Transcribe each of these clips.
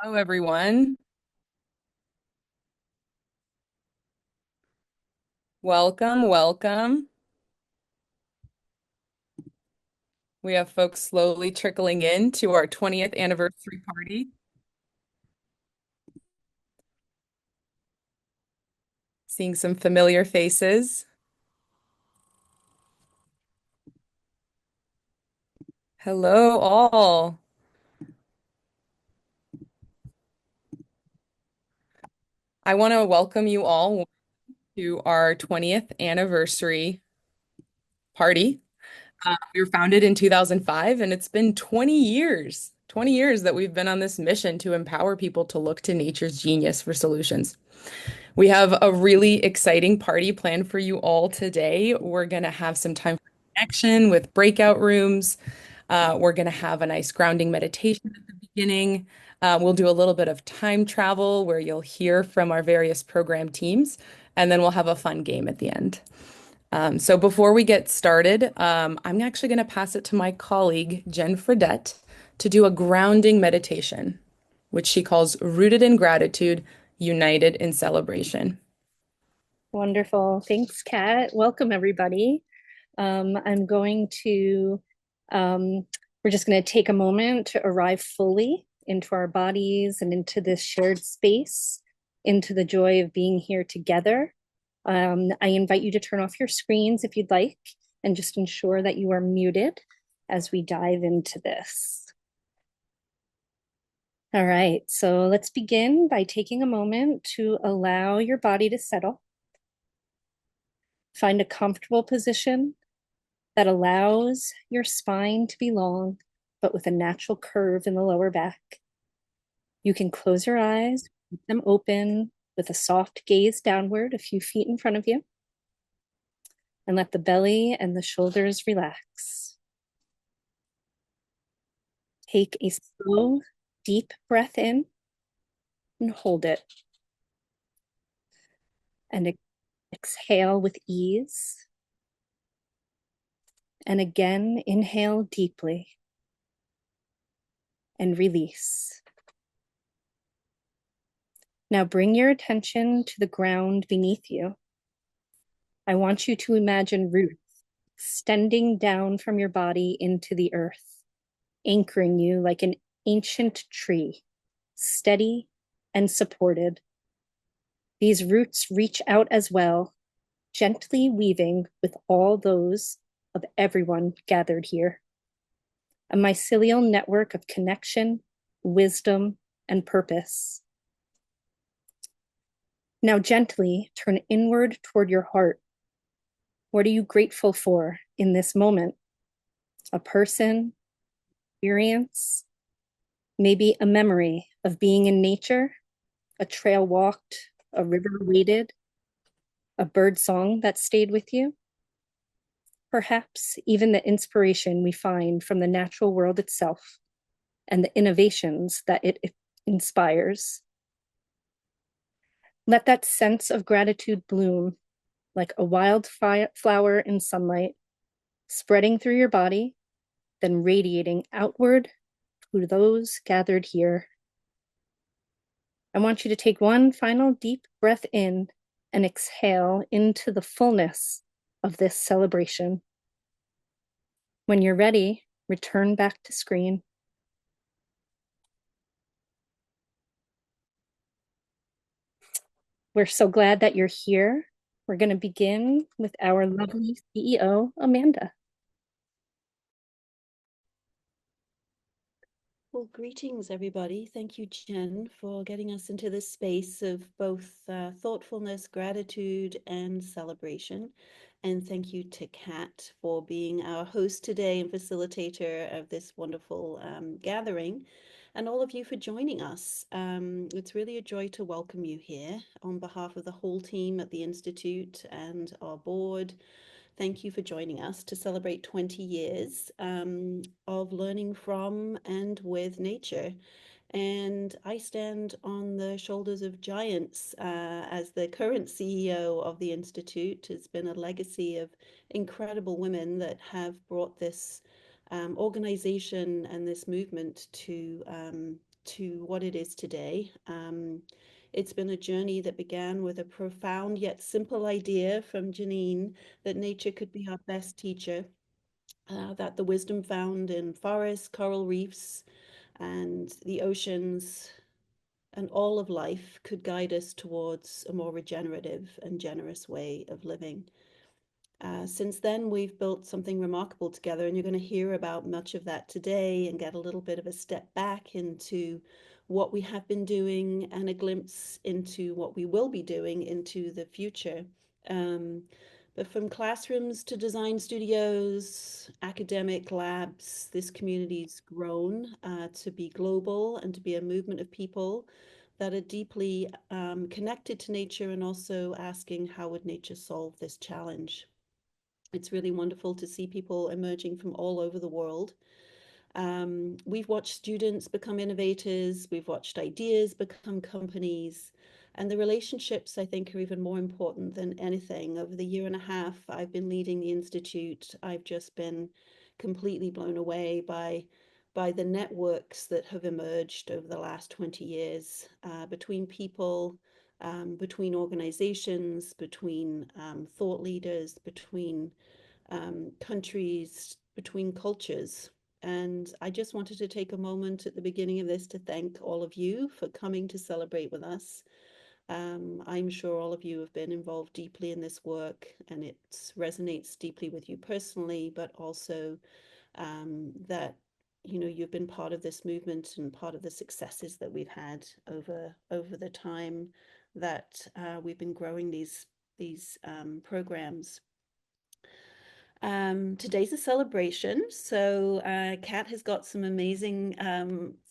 Hello, everyone. Welcome, welcome. We have folks slowly trickling in to our 20th anniversary party. Seeing some familiar faces. Hello, all. I want to welcome you all to our 20th anniversary party. We were founded in 2005, and it's been 20 years that we've been on this mission to empower people to look to nature's genius for solutions. We have a really exciting party planned for you all today. We're going to have some time for connection with breakout rooms. We're going to have a nice grounding meditation at the beginning. We'll do a little bit of time travel where you'll hear from our various program teams, and then we'll have a fun game at the end. So before we get started, I'm actually going to pass it to my colleague, Jen Fredette, to do a grounding meditation, which she calls Rooted in Gratitude, United in Celebration. Wonderful. Thanks, Kat. Welcome, everybody. I'm going to, um, we're just going to take a moment to arrive fully into our bodies and into this shared space, into the joy of being here together. I invite you to turn off your screens if you'd like, and just ensure that you are muted as we dive into this. All right, so let's begin by taking a moment to allow your body to settle. Find a comfortable position that allows your spine to be long, but with a natural curve in the lower back. You can close your eyes, keep them open with a soft gaze downward a few feet in front of you, and let the belly and the shoulders relax. Take a slow, deep breath in and hold it. And exhale with ease. And again, inhale deeply and release. Now bring your attention to the ground beneath you. I want you to imagine roots extending down from your body into the earth, anchoring you like an ancient tree, steady and supported. These roots reach out as well, gently weaving with all those of everyone gathered here. A mycelial network of connection, wisdom, and purpose. Now gently turn inward toward your heart. What are you grateful for in this moment? A person, experience, maybe a memory of being in nature, a trail walked, a river waded, a bird song that stayed with you. Perhaps even the inspiration we find from the natural world itself and the innovations that it inspires. Let that sense of gratitude bloom like a wild flower in sunlight, spreading through your body, then radiating outward to those gathered here. I want you to take one final deep breath in and exhale into the fullness of this celebration. When you're ready, return back to screen. We're so glad that you're here. We're going to begin with our lovely CEO, Amanda. Well, greetings, everybody. Thank you, Jen, for getting us into this space of both thoughtfulness, gratitude, and celebration. And thank you to Kat for being our host today and facilitator of this wonderful gathering, and all of you for joining us. It's really a joy to welcome you here on behalf of the whole team at the Institute and our board. Thank you for joining us to celebrate 20 years of learning from and with nature. And I stand on the shoulders of giants as the current CEO of the Institute. It's been a legacy of incredible women that have brought this organization and this movement to what it is today. It's been a journey that began with a profound yet simple idea from Janine that nature could be our best teacher, that the wisdom found in forests, coral reefs, and the oceans and all of life could guide us towards a more regenerative and generous way of living. Since then, we've built something remarkable together, and you're going to hear about much of that today and get a little bit of a step back into what we have been doing and a glimpse into what we will be doing into the future. Um, but from classrooms to design studios, academic labs, this community's grown to be global and to be a movement of people that are deeply connected to nature and also asking how would nature solve this challenge. It's really wonderful to see people emerging from all over the world. We've watched students become innovators, we've watched ideas become companies, and the relationships, I think, are even more important than anything. Over the year and a half I've been leading the Institute, I've just been completely blown away by the networks that have emerged over the last 20 years between people, between organizations, between thought leaders, between countries, between cultures. And I just wanted to take a moment at the beginning of this to thank all of you for coming to celebrate with us. I'm sure all of you have been involved deeply in this work, and it resonates deeply with you personally, but also that you've been part of this movement and part of the successes that we've had over the time that we've been growing these programs. Today's a celebration, so Kat has got some amazing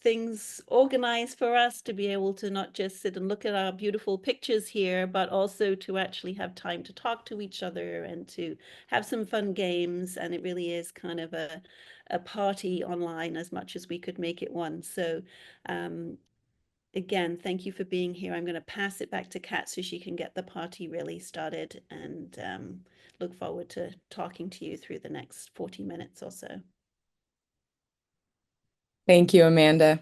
things organized for us to be able to not just sit and look at our beautiful pictures here, but also to actually have time to talk to each other and to have some fun games. And it really is kind of a party online as much as we could make it one. So again, thank you for being here. I'm going to pass it back to Kat so she can get the party really started, and look forward to talking to you through the next 40 minutes or so. Thank you, Amanda.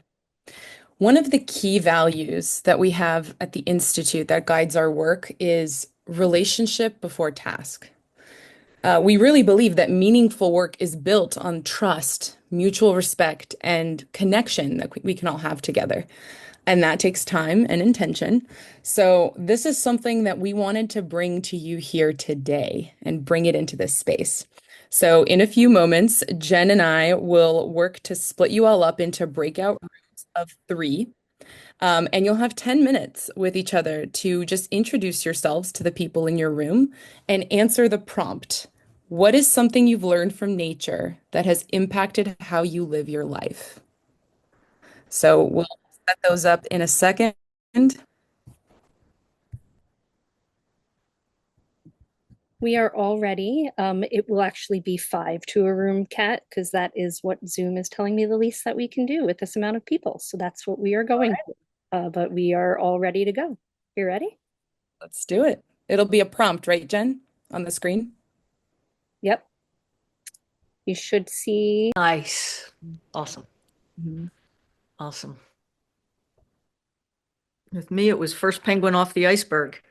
One of the key values that we have at the Institute that guides our work is relationship before task. We really believe that meaningful work is built on trust, mutual respect, and connection that we can all have together. And that takes time and intention. So, this is something that we wanted to bring to you here today and bring it into this space. So, in a few moments, Jen and I will work to split you all up into breakout rooms of three. And you'll have 10 minutes with each other to just introduce yourselves to the people in your room and answer the prompt. What is something you've learned from nature that has impacted how you live your life? So we'll set those up in a second. We are all ready. It will actually be 5 to a room, Kat, because that is what Zoom is telling me the least that we can do with this amount of people. So that's what we are going for. But we are all ready to go. You ready? Let's do it. It'll be a prompt, right, Jen, on the screen? Yep. You should see. Nice. Awesome. Mhm. Awesome. With me, it was first penguin off the iceberg.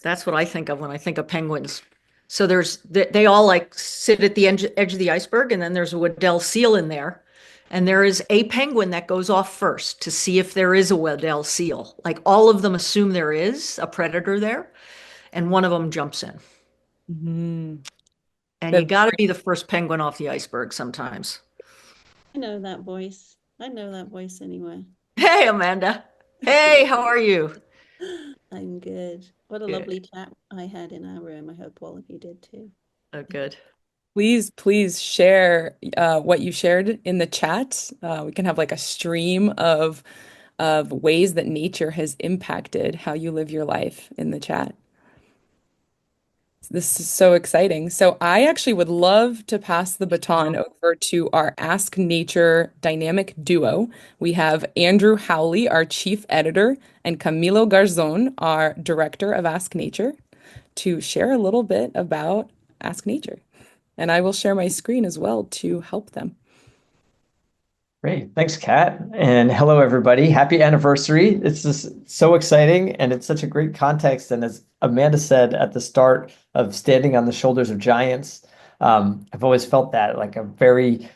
That's what I think of when I think of penguins. So they all like sit at the edge of the iceberg, and then there's a Weddell seal in there. And there is a penguin that goes off first to see if there is a Weddell seal. Like all of them assume there is a predator there, and one of them jumps in. Mhm. And you That's got to be the first penguin off the iceberg sometimes. I know that voice. I know that voice anyway. Hey, Amanda. Hey, how are you? I'm good. What a Good. lovely chat I had in our room. I hope all of you did too. Oh, good. Please share what you shared in the chat. We can have like a stream of ways that nature has impacted how you live your life in the chat. This is so exciting. So I actually would love to pass the baton over to our Ask Nature dynamic duo. We have Andrew Howley, our chief editor, and Camilo Garzon, our director of Ask Nature, to share a little bit about Ask Nature. And I will share my screen as well to help them. Great. Thanks, Kat. And hello, everybody. Happy anniversary. It's just so exciting and it's such a great context. And as Amanda said at the start of standing on the shoulders of giants, I've always felt that like a very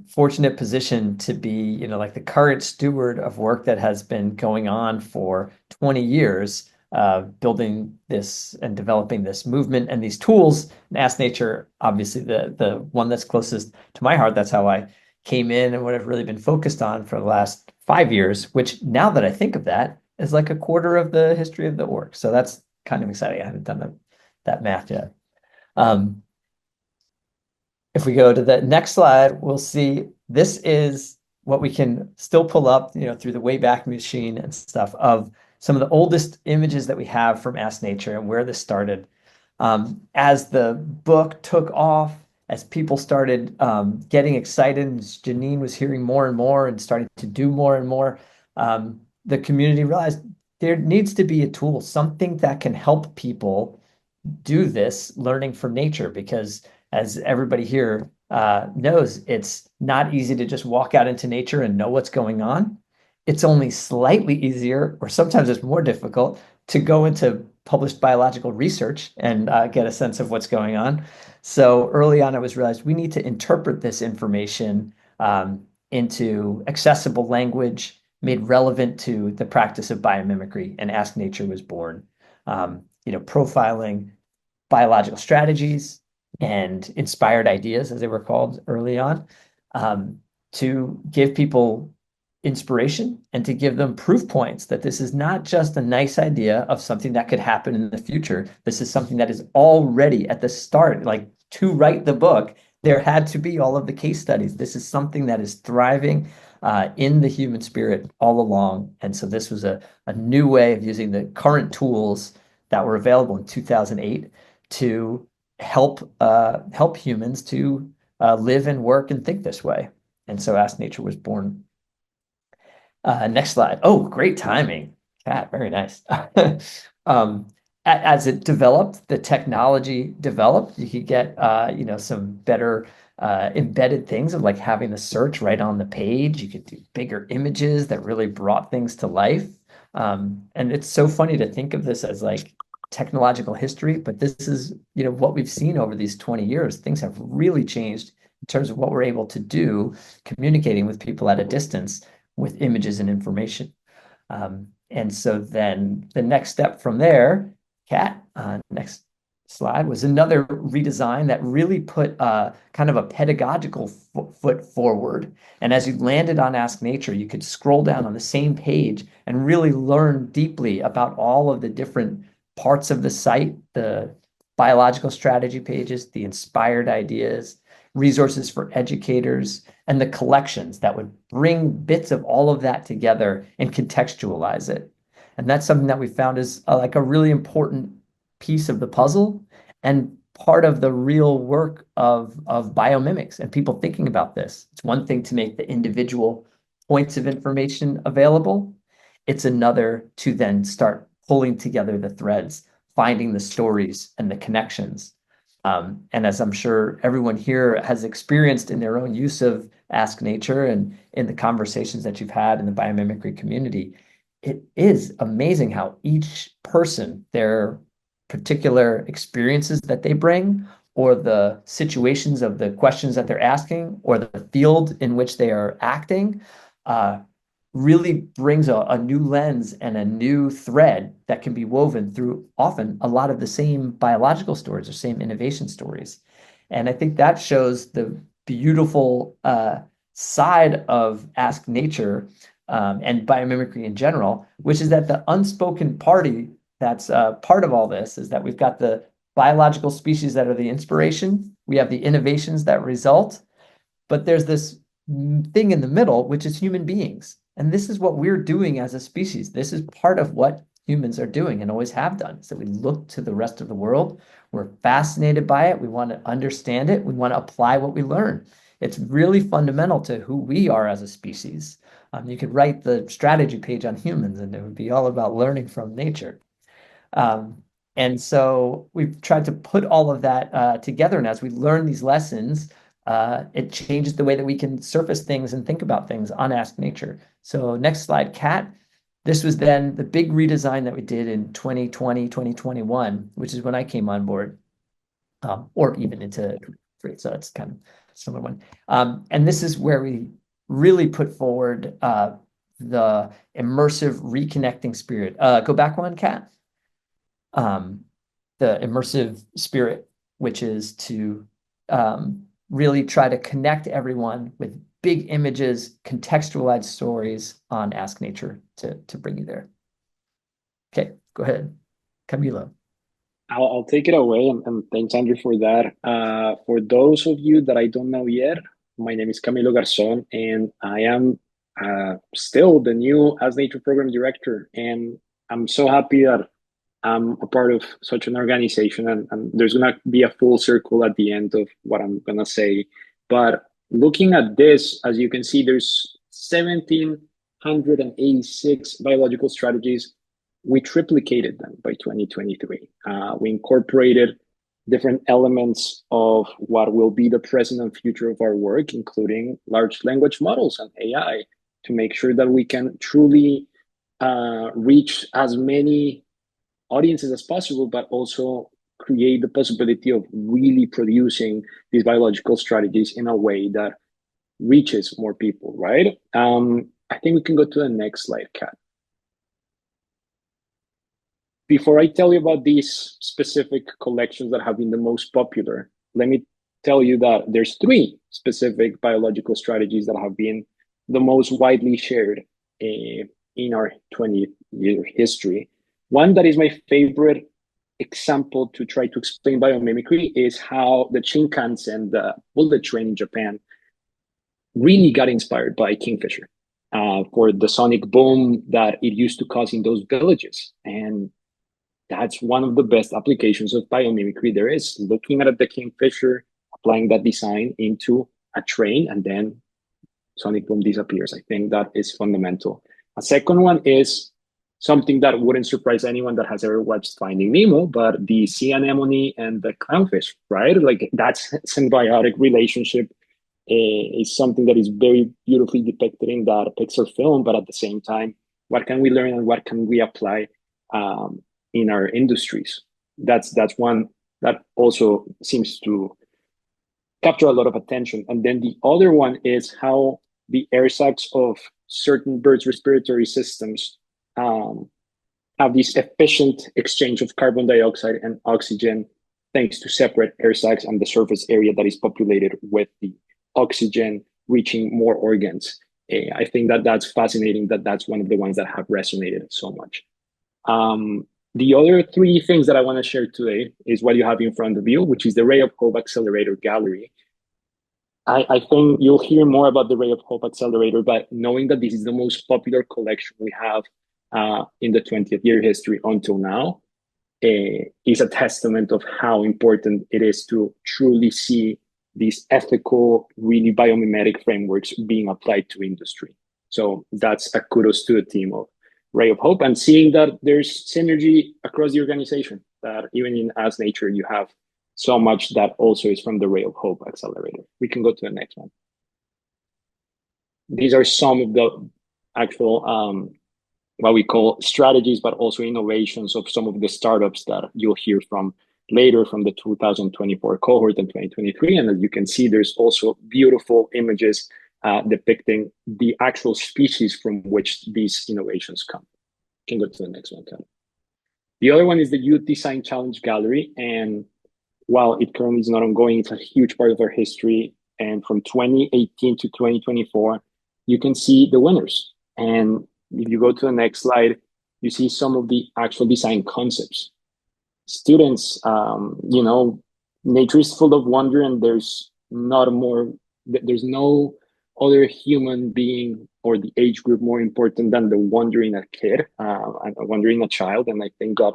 fortunate position to be, like the current steward of work that has been going on for 20 years, building this and developing this movement and these tools. And Ask Nature, obviously the one that's closest to my heart. That's how I came in and what I've really been focused on for the last 5 years, which now that I think of that is like a quarter of the history of the org. So that's kind of exciting. I haven't done that math yet. Um, if we go to the next slide, we'll see this is what we can still pull up, through the Wayback Machine and stuff of some of the oldest images that we have from Ask Nature and where this started. As the book took off, as people started getting excited, and Janine was hearing more and more and starting to do more and more, the community realized there needs to be a tool, something that can help people do this learning from nature, because as everybody here knows, it's not easy to just walk out into nature and know what's going on. It's only slightly easier, or sometimes it's more difficult, to go into published biological research and get a sense of what's going on. So early on, it was realized we need to interpret this information into accessible language made relevant to the practice of biomimicry, and Ask Nature was born. Profiling biological strategies and inspired ideas, as they were called early on, to give people inspiration and to give them proof points that this is not just a nice idea of something that could happen in the future. This is something that is already at the start, like to write the book, there had to be all of the case studies. This is something that is thriving in the human spirit all along. And so this was a new way of using the current tools that were available in 2008 to help humans to live and work and think this way. And so Ask Nature was born. Next slide. Oh, great timing. Kat, very nice. As it developed, the technology developed, you could get some better embedded things of like having the search right on the page. You could do bigger images that really brought things to life. And it's so funny to think of this as like technological history, but this is what we've seen over these 20 years. Things have really changed in terms of what we're able to do communicating with people at a distance with images and information. And so then the next step from there, Kat, next slide, was another redesign that really put kind of a pedagogical foot forward. And as you landed on Ask Nature, you could scroll down on the same page and really learn deeply about all of the different parts of the site, the biological strategy pages, the inspired ideas, resources for educators, and the collections that would bring bits of all of that together and contextualize it. And that's something that we found is like a really important piece of the puzzle and part of the real work of biomimics and people thinking about this. It's one thing to make the individual points of information available. It's another to then start pulling together the threads, finding the stories and the connections. And as I'm sure everyone here has experienced in their own use of Ask Nature and in the conversations that you've had in the biomimicry community, it is amazing how each person, their particular experiences that they bring, or the situations of the questions that they're asking, or the field in which they are acting, really brings a new lens and a new thread that can be woven through often a lot of the same biological stories or same innovation stories. And I think that shows the beautiful side of Ask Nature and biomimicry in general, which is that the unspoken party that's part of all this is that we've got the biological species that are the inspiration, we have the innovations that result, but there's this thing in the middle, which is human beings. And this is what we're doing as a species. This is part of what humans are doing and always have done. So we look to the rest of the world. We're fascinated by it. We want to understand it. We want to apply what we learn. It's really fundamental to who we are as a species. You could write the strategy page on humans and it would be all about learning from nature. And so we've tried to put all of that together. And as we learn these lessons, it changes the way that we can surface things and think about things on Ask Nature. So next slide, Kat. This was then the big redesign that we did in 2020, 2021, which is when I came on board, or even into 3. So it's kind of a similar one. And this is where we really put forward the immersive reconnecting spirit. Go back one, Kat. The immersive spirit, which is to really try to connect everyone with big images, contextualized stories on Ask Nature to bring you there. Okay, go ahead, Camilo. I'll take it away, and thanks, Andrew, for that. For those of you that I don't know yet, my name is Camilo Garzon, and I am still the new As Nature Program Director. And I'm so happy that I'm a part of such an organization, and there's going to be a full circle at the end of what I'm going to say. But looking at this, as you can see, there's 1,786 biological strategies. We triplicated them by 2023. We incorporated different elements of what will be the present and future of our work, including large language models and AI, to make sure that we can truly reach as many audiences as possible, but also create the possibility of really producing these biological strategies in a way that reaches more people, right? I think we can go to the next slide, Kat. Before I tell you about these specific collections that have been the most popular, let me tell you that there's 3 specific biological strategies that have been the most widely shared in our 20-year history. One that is my favorite example to try to explain biomimicry is how the Shinkansen, the bullet train in Japan, really got inspired by kingfisher for the sonic boom that it used to cause in those villages. And that's one of the best applications of biomimicry there is, looking at the kingfisher, applying that design into a train, and then sonic boom disappears. I think that is fundamental. A second one is something that wouldn't surprise anyone that has ever watched Finding Nemo, but the sea anemone and the clownfish, right? Like that symbiotic relationship is something that is very beautifully depicted in that Pixar film, but at the same time, what can we learn and what can we apply in our industries? That's one that also seems to capture a lot of attention. And then the other one is how the air sacs of certain birds' respiratory systems have this efficient exchange of carbon dioxide and oxygen thanks to separate air sacs and the surface area that is populated with the oxygen reaching more organs. I think that that's fascinating, that's one of the ones that have resonated so much. The other 3 things that I want to share today is what you have in front of you, which is the Ray of Hope Accelerator Gallery. I think you'll hear more about the Ray of Hope Accelerator, but knowing that this is the most popular collection we have in the 20th year history until now is a testament of how important it is to truly see these ethical, really biomimetic frameworks being applied to industry. So that's a kudos to the team of Ray of Hope, and seeing that there's synergy across the organization, that even in As Nature, you have so much that also is from the Ray of Hope Accelerator. We can go to the next one. These are some of the actual, what we call strategies, but also innovations of some of the startups that you'll hear from later from the 2024 cohort and 2023. And as you can see, there's also beautiful images depicting the actual species from which these innovations come. You can go to the next one, Ken. The other one is the Youth Design Challenge Gallery. And while it currently is not ongoing, it's a huge part of our history. And from 2018 to 2024, you can see the winners. And if you go to the next slide, you see some of the actual design concepts. Students, nature is full of wonder, and there's no other human being or the age group more important than the wonder in a kid, and wonder in a child. And I think that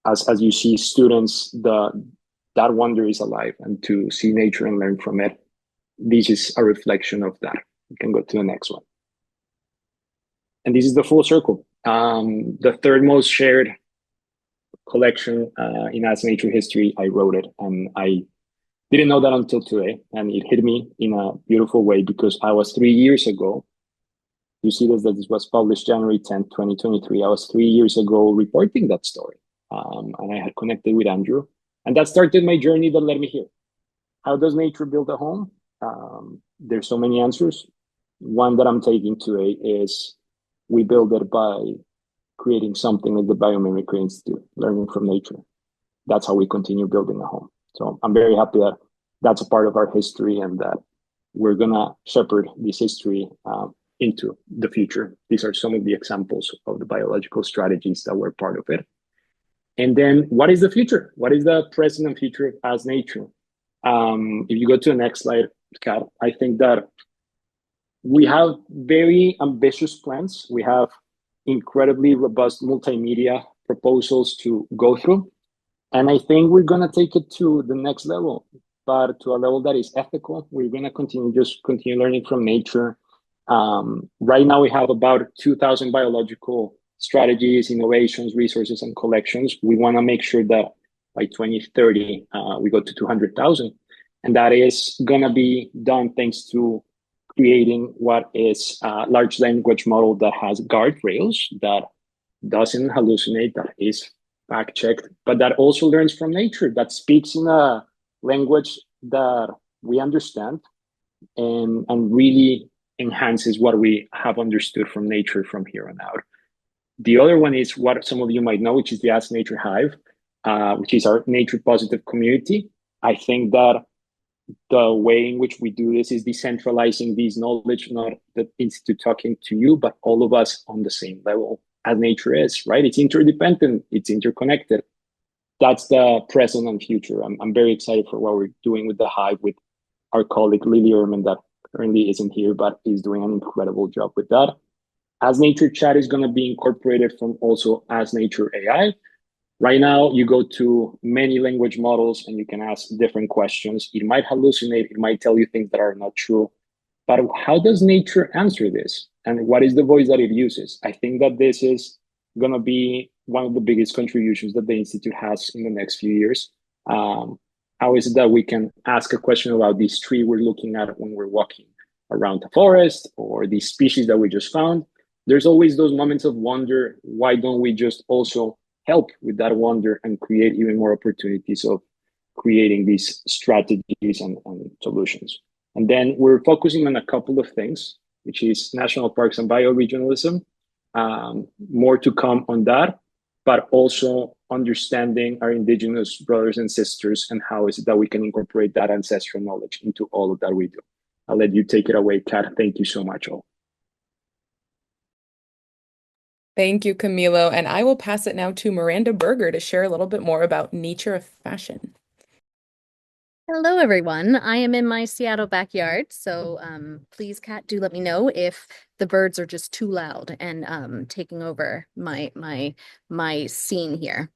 as you see students, that wonder is alive, and to see nature and learn from it, this is a reflection of that. You can go to the next one. And this is the full circle. The 3rd most shared collection in As Nature history, I wrote it, and I Didn't know that until today, and it hit me in a beautiful way because I was 3 years ago. You see this, that this was published January 10th, 2023. I was 3 years ago reporting that story. And I had connected with Andrew. And that started my journey that led me here. How does nature build a home? There's so many answers. One that I'm taking today is we build it by creating something like the Biomimicry Institute, learning from nature. That's how we continue building a home. So I'm very happy that that's a part of our history and that we're going to shepherd this history into the future. These are some of the examples of the biological strategies that were part of it. And then what is the future? What is the present and future as nature? If you go to the next slide, Kat, I think that we have very ambitious plans. We have incredibly robust multimedia proposals to go through. And I think we're going to take it to the next level, but to a level that is ethical. We're going to continue learning from nature. Right now, we have about 2,000 biological strategies, innovations, resources, and collections. We want to make sure that by 2030, we go to 200,000. And that is going to be done thanks to creating what is a large language model that has guardrails, that doesn't hallucinate, that is fact checked, but that also learns from nature, that speaks in a language that we understand and really enhances what we have understood from nature from here on out. The other one is what some of you might know, which is the Ask Nature Hive, which is our nature positive community. I think that the way in which we do this is decentralizing this knowledge, not the institute talking to you, but all of us on the same level as nature is, right? It's interdependent, it's interconnected. That's the present and future. I'm very excited for what we're doing with the Hive, with our colleague Lily Ehrman, that currently isn't here, but is doing an incredible job with that. As Nature Chat is going to be incorporated from also As Nature AI. Right now, you go to many language models and you can ask different questions. It might hallucinate, it might tell you things that are not true. But how does nature answer this? And what is the voice that it uses? I think that this is going to be one of the biggest contributions that the Institute has in the next few years. How is it that we can ask a question about this tree we're looking at when we're walking around the forest, or these species that we just found? There's always those moments of wonder. Why don't we just also help with that wonder and create even more opportunities of creating these strategies and solutions? And then we're focusing on a couple of things, which is national parks and bioregionalism. More to come on that, but also understanding our indigenous brothers and sisters and how is it that we can incorporate that ancestral knowledge into all of that we do. I'll let you take it away, Kat. Thank you so much, all. Thank you, Camilo. And I will pass it now to Miranda Berger to share a little bit more about nature of fashion. Hello, everyone. I am in my Seattle backyard, so please, Kat, do let me know if the birds are just too loud and taking over my scene here.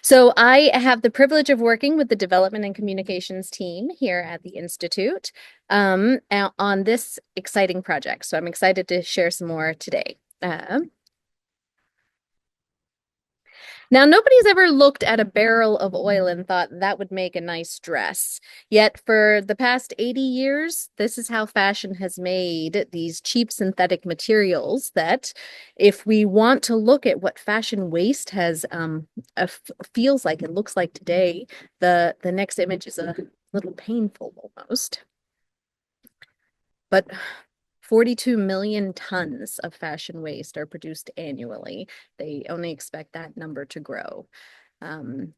So I have the privilege of working with the development and communications team here at the Institute on this exciting project. So I'm excited to share some more today. Now, nobody's ever looked at a barrel of oil and thought that would make a nice dress. Yet for the past 80 years, this is how fashion has made these cheap synthetic materials that if we want to look at what fashion waste has feels like and looks like today, the next image is a little painful almost. But 42 million tons of fashion waste are produced annually. They only expect that number to grow. And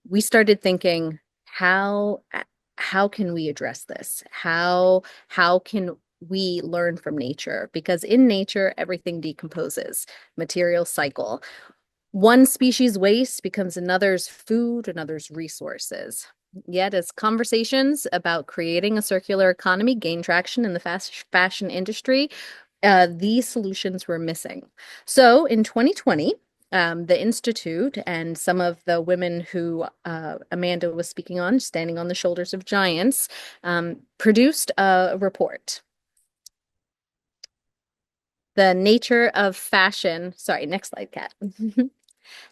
we started thinking, how can we address this? How can we learn from nature? Because in nature, everything decomposes, material cycle. One species waste becomes another's food, another's resources. Yet, as conversations about creating a circular economy gain traction in the fashion industry, these solutions were missing. So in 2020, the Institute and some of the women who Amanda was speaking on, standing on the shoulders of giants, produced a report. The nature of fashion, sorry, next slide, Kat.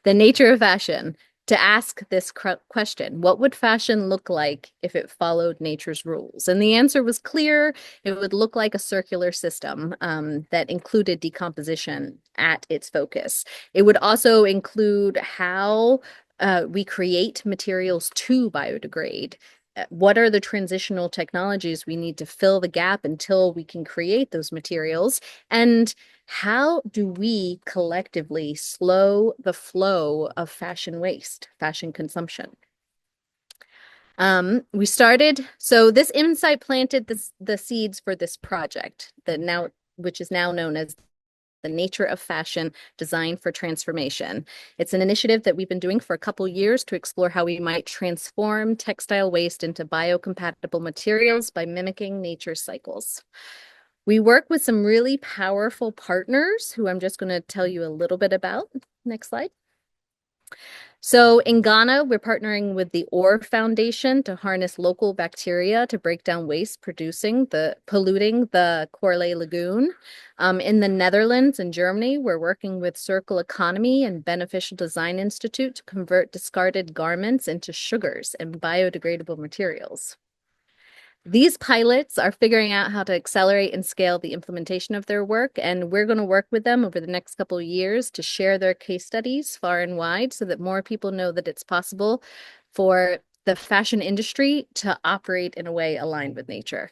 The nature of fashion, to ask this question: what would fashion look like if it followed nature's rules? And the answer was clear. It would look like a circular system that included decomposition at its focus. It would also include how we create materials to biodegrade. What are the transitional technologies we need to fill the gap until we can create those materials? And how do we collectively slow the flow of fashion waste, fashion consumption? So this insight planted the seeds for this project which is now known as the Nature of Fashion Design for Transformation. It's an initiative that we've been doing for a couple years to explore how we might transform textile waste into biocompatible materials by mimicking nature's cycles. We work with some really powerful partners who I'm just going to tell you a little bit about. Next slide. So in Ghana, we're partnering with the Ore Foundation to harness local bacteria to break down waste polluting the Corlay Lagoon. In the Netherlands and Germany, we're working with Circle Economy and Beneficial Design Institute to convert discarded garments into sugars and biodegradable materials. These pilots are figuring out how to accelerate and scale the implementation of their work, and we're going to work with them over the next couple of years to share their case studies far and wide so that more people know that it's possible for the fashion industry to operate in a way aligned with nature.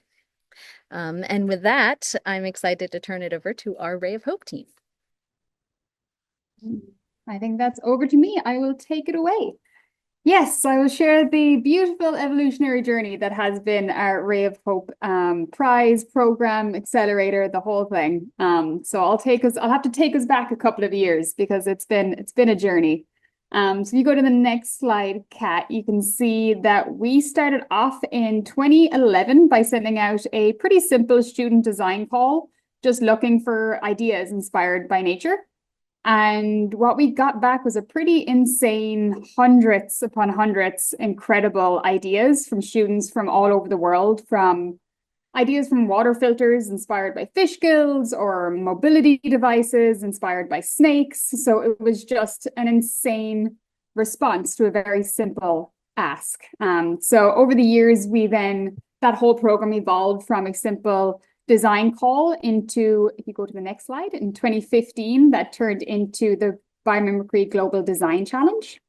And with that, I'm excited to turn it over to our Ray of Hope team. I think that's over to me. I will take it away. Yes, I will share the beautiful evolutionary journey that has been our Ray of Hope prize program accelerator, the whole thing. So I'll have to take us back a couple of years because it's been a journey. So if you go to the next slide, Kat, you can see that we started off in 2011 by sending out a pretty simple student design call, just looking for ideas inspired by nature. And what we got back was a pretty insane hundreds upon hundreds incredible ideas from students from all over the world, from ideas from water filters inspired by fish gills or mobility devices inspired by snakes. So it was just an insane response to a very simple ask. So over the years, that whole program evolved from a simple design call into, if you go to the next slide, in 2015, that turned into the Biomimicry Global Design Challenge.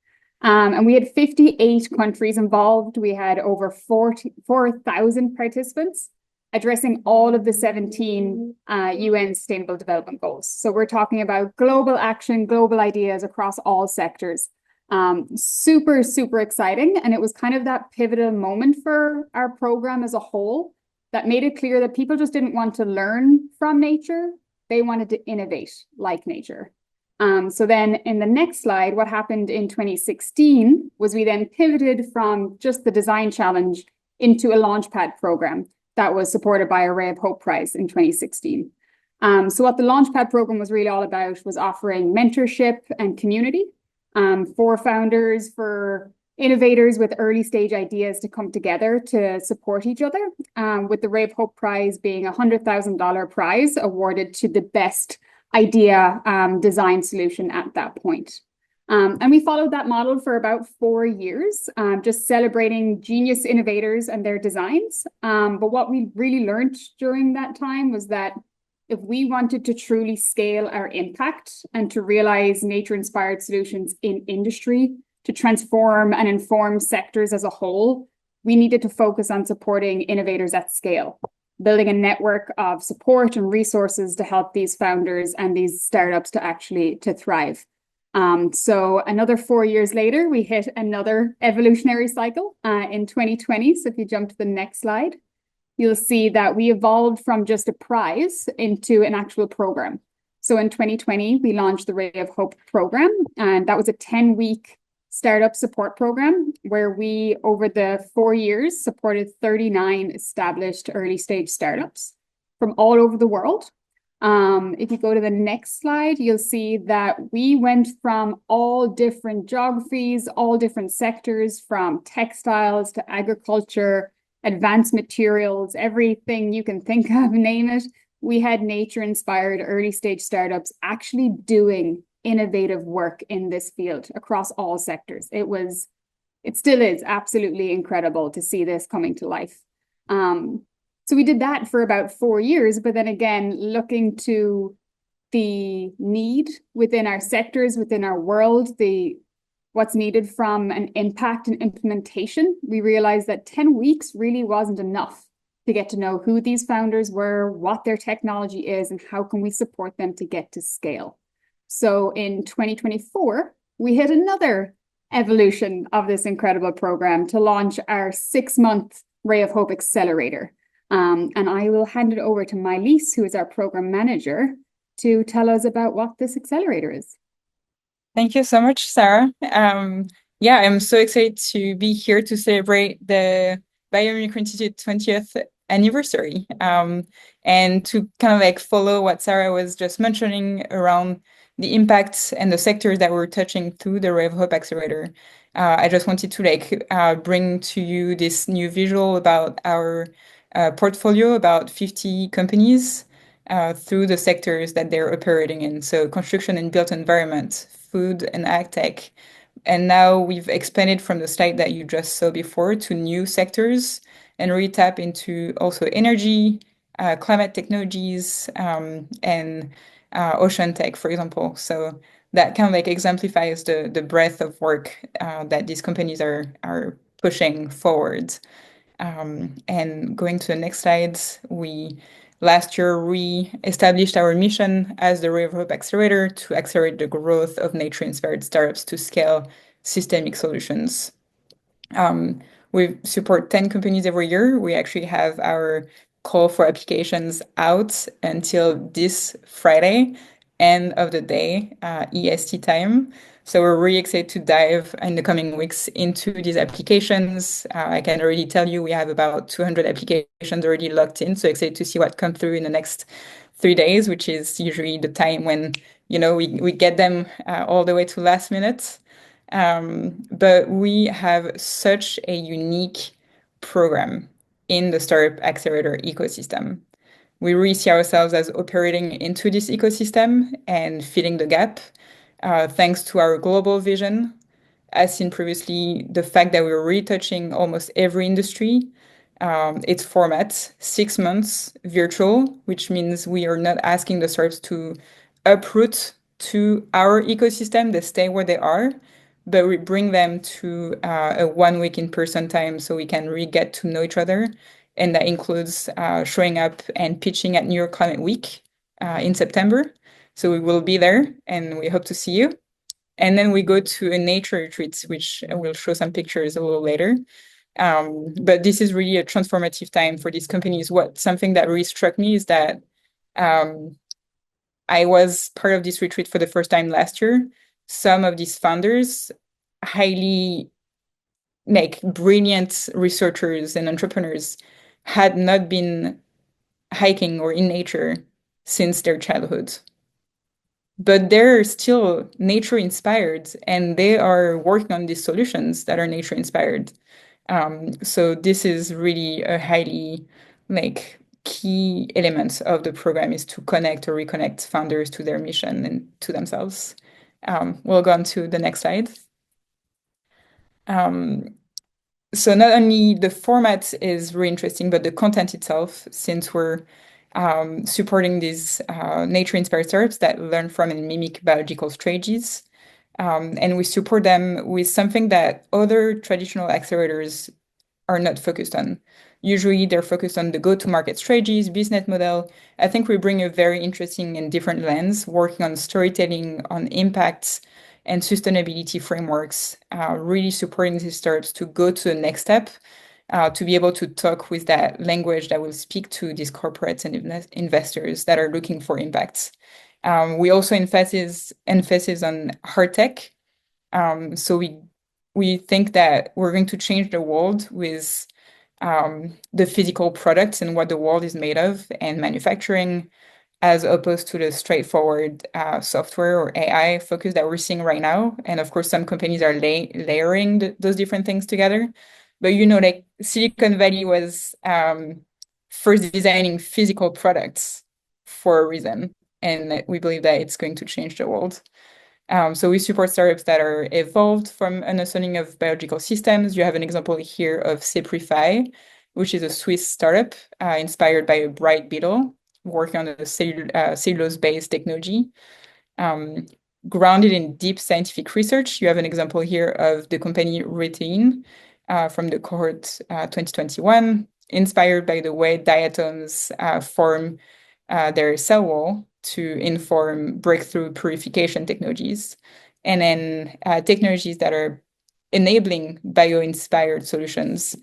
And we had 58 countries involved. We had over 4,000 participants addressing all of the 17 UN Sustainable Development Goals. So we're talking about global action, global ideas across all sectors. Super, super exciting. And it was kind of that pivotal moment for our program as a whole that made it clear that people just didn't want to learn from nature. They wanted to innovate like nature. So then in the next slide, what happened in 2016 was we then pivoted from just the design challenge into a Launchpad program that was supported by a Ray of Hope Prize in 2016. So what the Launchpad program was really all about was offering mentorship and community for founders, for innovators with early stage ideas to come together to support each other, with the Ray of Hope Prize being a $100,000 prize awarded to the best idea design solution at that point. And we followed that model for about 4 years, just celebrating genius innovators and their designs. But what we really learned during that time was that if we wanted to truly scale our impact and to realize nature-inspired solutions in industry, to transform and inform sectors as a whole, we needed to focus on supporting innovators at scale, building a network of support and resources to help these founders and these startups to thrive. So another 4 years later, we hit another evolutionary cycle in 2020. So if you jump to the next slide, you'll see that we evolved from just a prize into an actual program. So in 2020, we launched the Ray of Hope program, and that was a 10-week startup support program where we, over the 4 years, supported 39 established early stage startups from all over the world. If you go to the next slide, you'll see that we went from all different geographies, all different sectors, from textiles to agriculture, advanced materials, everything you can think of, name it. We had nature-inspired early stage startups actually doing innovative work in this field across all sectors. It still is absolutely incredible to see this coming to life. So we did that for about 4 years, but then again, looking to the need within our sectors, within our world, what's needed from an impact and implementation, we realized that 10 weeks really wasn't enough to get to know who these founders were, what their technology is, and how can we support them to get to scale. So in 2024, we hit another evolution of this incredible program to launch our 6-month Ray of Hope Accelerator. And I will hand it over to Mylise, who is our program manager, to tell us about what this accelerator is. Thank you so much, Sarah. Yeah, I'm so excited to be here to celebrate the Biomimicry Institute 20th anniversary, and to kind of like follow what Sarah was just mentioning around the impacts and the sectors that we're touching through the Ray of Hope Accelerator. I just wanted to bring to you this new visual about our portfolio, about 50 companies through the sectors that they're operating in. So construction and built environment, food and ag tech. And now we've expanded from the slide that you just saw before to new sectors and really tap into also energy, climate technologies, and ocean tech, for example. So that kind of like exemplifies the breadth of work that these companies are pushing forward. And going to the next slides, last year we established our mission as the Ray of Hope Accelerator to accelerate the growth of nature-inspired startups to scale systemic solutions. We support 10 companies every year. We actually have our call for applications out until this Friday, end of the day, EST time. So we're really excited to dive in the coming weeks into these applications. I can already tell you we have about 200 applications already locked in. So excited to see what comes through in the next 3 days, which is usually the time when we get them all the way to last minute. But we have such a unique program in the Startup Accelerator ecosystem. We really see ourselves as operating into this ecosystem and filling the gap, thanks to our global vision. As seen previously, the fact that we're retouching almost every industry, its format, 6 months virtual, which means we are not asking the startups to uproot to our ecosystem, they stay where they are, but we bring them to a 1 week in-person time so we can really get to know each other. And that includes showing up and pitching at New York Climate Week in September. So we will be there and we hope to see you. And then we go to a nature retreat, which we'll show some pictures a little later. But this is really a transformative time for these companies. Something that really struck me is that I was part of this retreat for the first time last year. Some of these founders, highly brilliant researchers and entrepreneurs, had not been hiking or in nature since their childhood. But they're still nature inspired and they are working on these solutions that are nature inspired. So this is really a highly key element of the program, is to connect or reconnect founders to their mission and to themselves. We'll go on to the next slide. So not only the format is really interesting, but the content itself, since we're supporting these nature-inspired startups that learn from and mimic biological strategies. And we support them with something that other traditional accelerators are not focused on. Usually they're focused on the go-to-market strategies, business model. I think we bring a very interesting and different lens, working on storytelling, on impacts, and sustainability frameworks, really supporting these startups to go to the next step, to be able to talk with that language that will speak to these corporates and investors that are looking for impacts. We also emphasis on hard tech. So we think that we're going to change the world with the physical products and what the world is made of and manufacturing, as opposed to the straightforward software or AI focus that we're seeing right now. And of course, some companies are layering those different things together. But Silicon Valley was first designing physical products for a reason. And we believe that it's going to change the world. So we support startups that are evolved from an understanding of biological systems. You have an example here of Ceprify, which is a Swiss startup inspired by a bright beetle working on a cellulose-based technology. Um, Grounded in deep scientific research, you have an example here of the company Retain from the cohort 2021, inspired by the way diatoms form their cell wall to inform breakthrough purification technologies, and then technologies that are enabling bio-inspired solutions,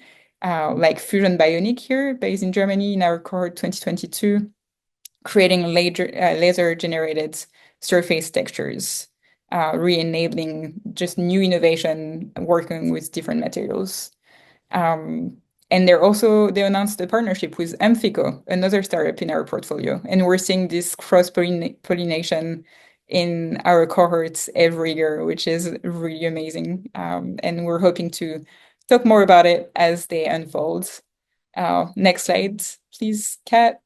like Fusion Bionic here, based in Germany in our cohort 2022, creating laser-generated surface textures, re-enabling just new innovation working with different materials. Um, and they announced a partnership with Amphico, another startup in our portfolio. And we're seeing this cross-pollination in our cohorts every year, which is really amazing. And we're hoping to talk more about it as they unfold. Next slide, please, Kat.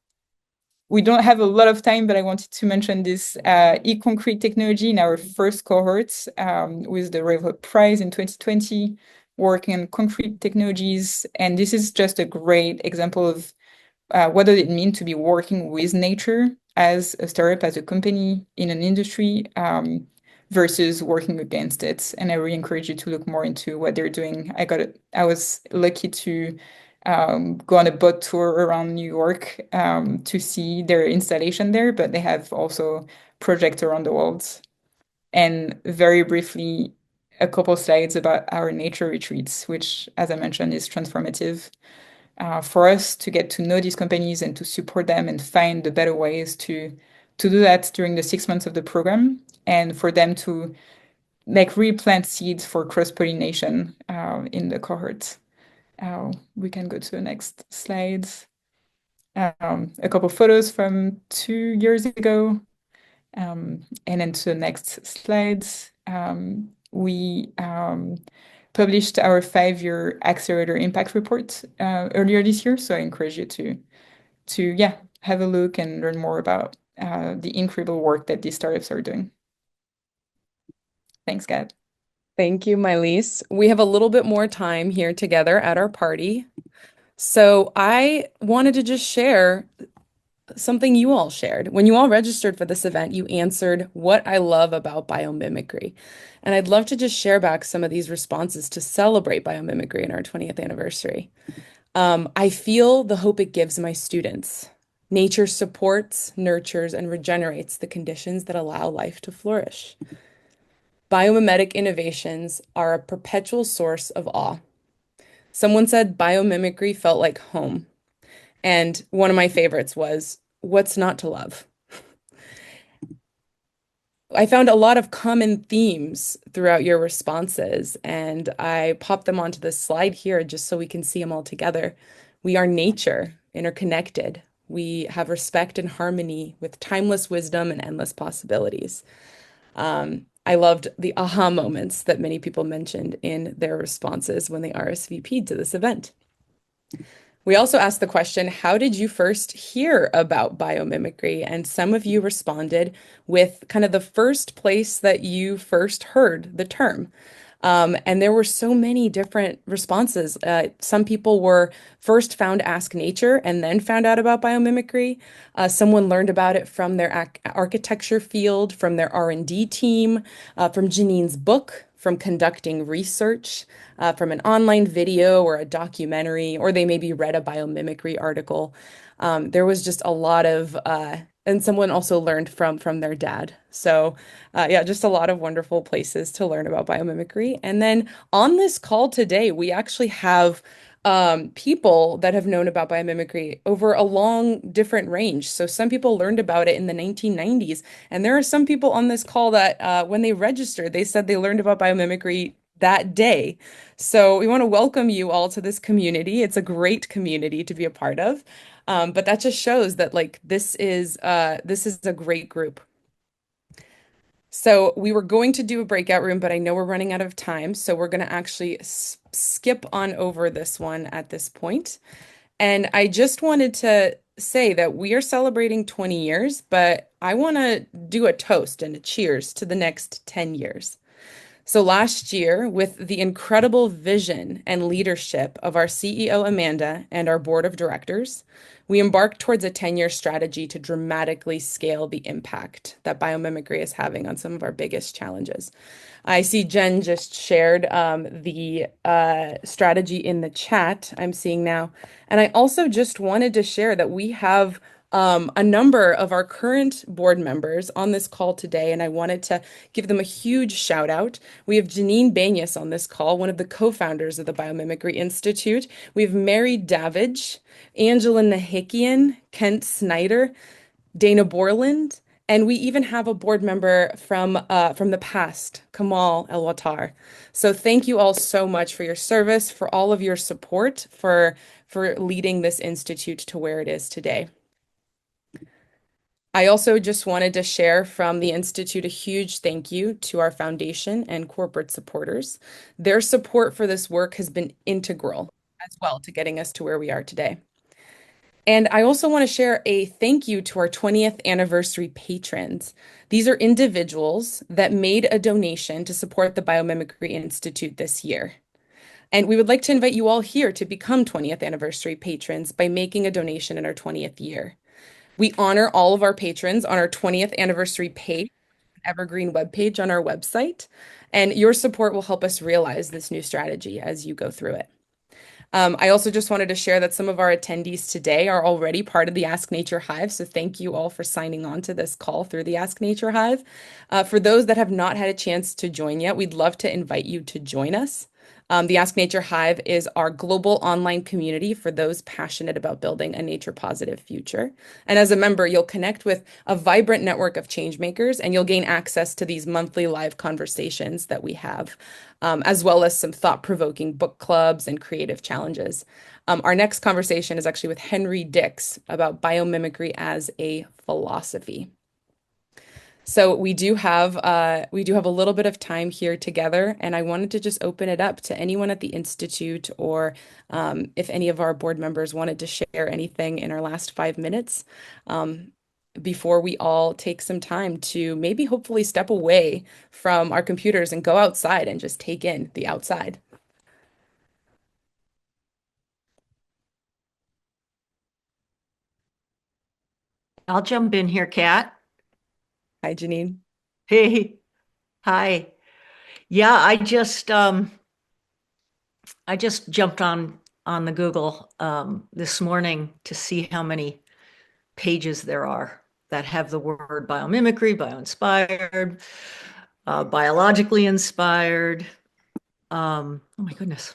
We don't have a lot of time, but I wanted to mention this e-concrete technology in our first cohort with the Ray of Hope Prize in 2020, working on concrete technologies. And this is just a great example of what does it mean to be working with nature as a startup, as a company in an industry, versus working against it. And I really encourage you to look more into what they're doing. I was lucky to go on a boat tour around New York to see their installation there, but they have also projects around the world. And very briefly, a couple slides about our nature retreats, which, as I mentioned, is transformative for us to get to know these companies and to support them and find the better ways to do that during the 6 months of the program, and for them to like replant seeds for cross-pollination in the cohort. We can go to the next slide. A couple photos from 2 years ago. And then to the next slides. We published our 5-year accelerator impact report earlier this year. So I encourage you to have a look and learn more about the incredible work that these startups are doing. Thanks, Gab. Thank you, Mylise. We have a little bit more time here together at our party. So I wanted to just share something you all shared. When you all registered for this event, you answered what I love about biomimicry. And I'd love to just share back some of these responses to celebrate biomimicry in our 20th anniversary. I feel the hope it gives my students. Nature supports, nurtures, and regenerates the conditions that allow life to flourish. Biomimetic innovations are a perpetual source of awe. Someone said biomimicry felt like home. And one of my favorites was, what's not to love? I found a lot of common themes throughout your responses, and I popped them onto this slide here just so we can see them all together. We are nature, interconnected. We have respect and harmony with timeless wisdom and endless possibilities. I loved the aha moments that many people mentioned in their responses when they RSVP'd to this event. We also asked the question, how did you first hear about biomimicry? And some of you responded with kind of the first place that you first heard the term. And there were so many different responses. Some people were first found Ask Nature and then found out about biomimicry. Someone learned about it from their architecture field, from their R&D team, from Janine's book, from conducting research, from an online video or a documentary, or they maybe read a biomimicry article. There was just a lot of, and someone also learned from their dad. So yeah, just a lot of wonderful places to learn about biomimicry. And then on this call today, we actually have people that have known about biomimicry over a long, different range. So some people learned about it in the 1990s, and there are some people on this call that when they registered, they said they learned about biomimicry that day. So we want to welcome you all to this community. It's a great community to be a part of. But that just shows that like this is a great group. So we were going to do a breakout room, but I know we're running out of time. So we're going to actually skip on over this one at this point. And I just wanted to say that we are celebrating 20 years, but I want to do a toast and a cheers to the next 10 years. So last year, with the incredible vision and leadership of our CEO, Amanda, and our board of directors, we embarked towards a 10-year strategy to dramatically scale the impact that biomimicry is having on some of our biggest challenges. I see Jen just shared the strategy in the chat I'm seeing now. And I also just wanted to share that we have a number of our current board members on this call today, and I wanted to give them a huge shout out. We have Janine Benyus on this call, one of the co-founders of the Biomimicry Institute. We have Mary Davidge, Angela Nahikian, Kent Snyder, Dana Borland, and we even have a board member from the past, Kamal El-Watar. So thank you all so much for your service, for all of your support, for leading this institute to where it is today. I also just wanted to share from the Institute a huge thank you to our foundation and corporate supporters. Their support for this work has been integral as well to getting us to where we are today. And I also want to share a thank you to our 20th anniversary patrons. These are individuals that made a donation to support the Biomimicry Institute this year. And we would like to invite you all here to become 20th anniversary patrons by making a donation in our 20th year. We honor all of our patrons on our 20th anniversary page, evergreen webpage on our website, and your support will help us realize this new strategy as you go through it. I also just wanted to share that some of our attendees today are already part of the Ask Nature Hive, so thank you all for signing on to this call through the Ask Nature Hive. For those that have not had a chance to join yet, we'd love to invite you to join us. The Ask Nature Hive is our global online community for those passionate about building a nature-positive future. And as a member, you'll connect with a vibrant network of changemakers, and you'll gain access to these monthly live conversations that we have, as well as some thought-provoking book clubs and creative challenges. Our next conversation is actually with Henry Dix about biomimicry as a philosophy. So we do have a little bit of time here together, and I wanted to just open it up to anyone at the Institute, or if any of our board members wanted to share anything in our last 5 minutes, before we all take some time to maybe hopefully step away from our computers and go outside and just take in the outside. I'll jump in here, Kat. Hi, Janine. Hey, hi. Yeah, I just jumped on the Google this morning to see how many pages there are that have the word biomimicry, bio-inspired, biologically inspired. Oh my goodness.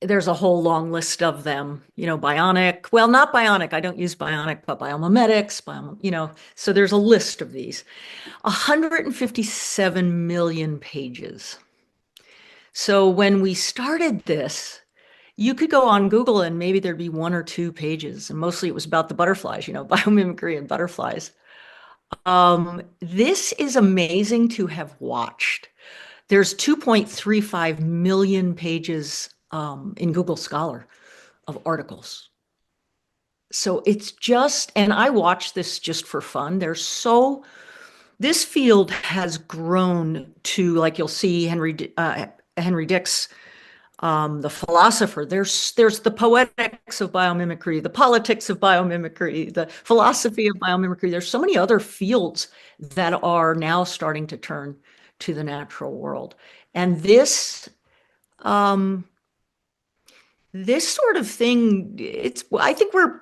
There's a whole long list of them, bionic, well, not bionic. I don't use bionic, but biomimetics, so there's a list of these. 157 million pages. So when we started this, you could go on Google and maybe there'd be 1 or 2 pages, and mostly it was about the butterflies, biomimicry and butterflies. This is amazing to have watched. There's 2.35 million pages in Google Scholar of articles. So it's just, and I watch this just for fun. This field has grown to, like you'll see Henry Dix, the philosopher. There's the poetics of biomimicry, the politics of biomimicry, the philosophy of biomimicry. There's so many other fields that are now starting to turn to the natural world. And this sort of thing, I think we're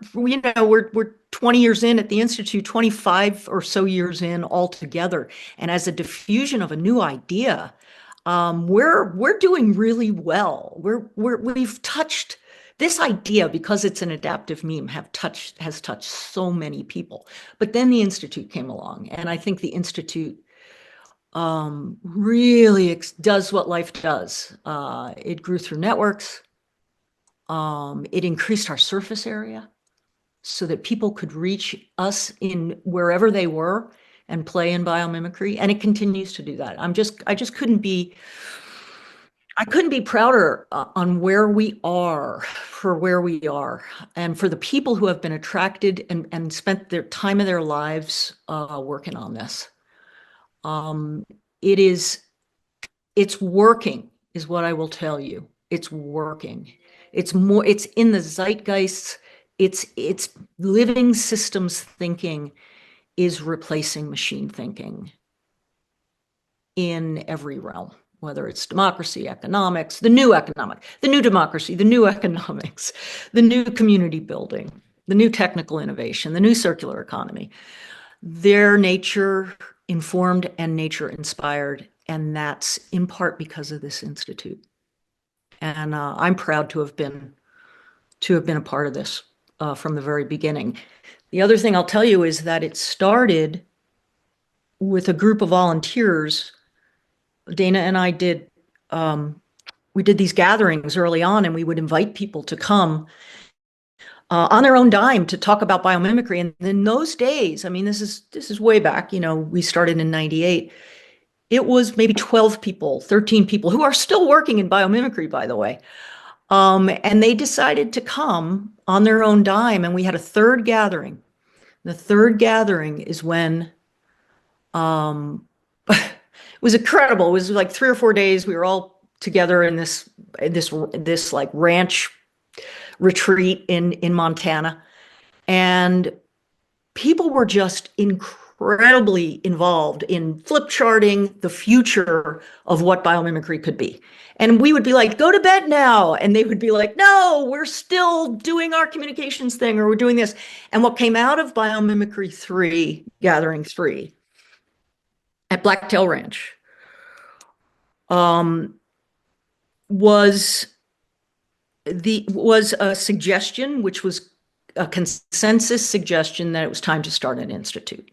20 years in at the Institute, 25 or so years in altogether. And as a diffusion of a new idea, we're doing really well. We've touched this idea, because it's an adaptive meme, has touched so many people. But then the Institute came along, and I think the Institute really does what life does. It grew through networks. It increased our surface area so that people could reach us in wherever they were and play in biomimicry, and it continues to do that. I just couldn't be I couldn't be prouder on where we are, for where we are, and for the people who have been attracted and spent their time of their lives working on this. It is, it's working, is what I will tell you. It's working. It's more, it's in the zeitgeist. It's living systems thinking is replacing machine thinking in every realm, whether it's democracy, economics, the new democracy, the new economics, the new community building, the new technical innovation, the new circular economy. They're nature informed and nature inspired, and that's in part because of this institute. And I'm proud to have been a part of this from the very beginning. The other thing I'll tell you is that it started with a group of volunteers. Dana and I did, we did these gatherings early on, and we would invite people to come on their own dime to talk about biomimicry. And in those days, I mean, this is way back, you know, we started in 98. It was maybe 12 people, 13 people who are still working in biomimicry, by the way. And they decided to come on their own dime, and we had a third gathering. The third gathering is when it was incredible. It was like 3 or 4 days. We were all together in this like ranch retreat in Montana, and people were just incredibly involved in flip charting the future of what biomimicry could be. And we would be like, go to bed now. And they would be like, no, we're still doing our communications thing, or we're doing this. And what came out of Biomimicry 3, Gathering 3, at Blacktail Ranch, was a suggestion, which was a consensus suggestion, that it was time to start an institute.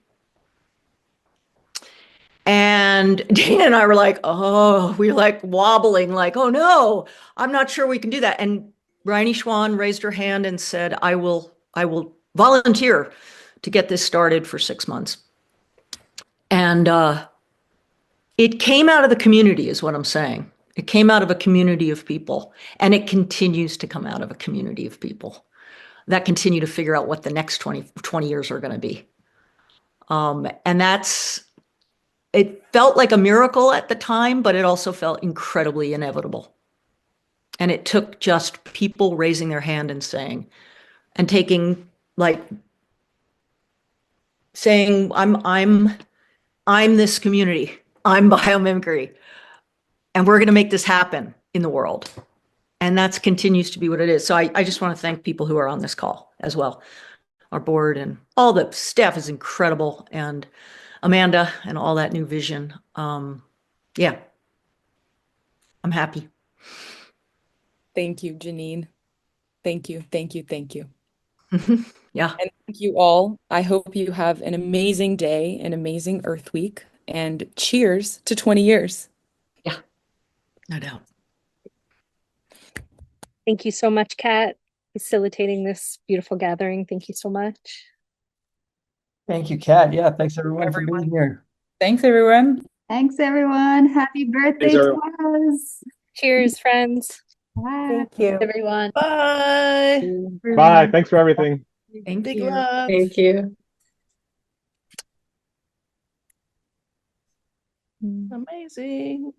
And Dana and I were like, oh, we were like wobbling, like, oh no, I'm not sure we can do that. And Rainey Schwan raised her hand and said, I will volunteer to get this started for 6 months. And it came out of the community, is what I'm saying. It came out of a community of people, and it continues to come out of a community of people that continue to figure out what the next 20 years are going to be. And it felt like a miracle at the time, but it also felt incredibly inevitable. And it took just people raising their hand and saying, I'm this community, I'm biomimicry, and we're going to make this happen in the world. And that continues to be what it is. So I just want to thank people who are on this call as well. Our board and all the staff is incredible, and Amanda and all that new vision. Yeah, I'm happy. Thank you, Janine. Thank you, thank you, thank you. Yeah. And thank you all. I hope you have an amazing day, an amazing Earth Week, and cheers to 20 years. Yeah, no doubt. Thank you so much, Kat, facilitating this beautiful gathering. Thank you so much. Thank you, Kat. Yeah, thanks everyone for being here. Thanks, everyone. Thanks, everyone. Happy birthday to us. Cheers, friends. Bye. Thank you. Everyone. Bye. Bye. Thanks for everything. Thank Big you. love. Thank you. Amazing.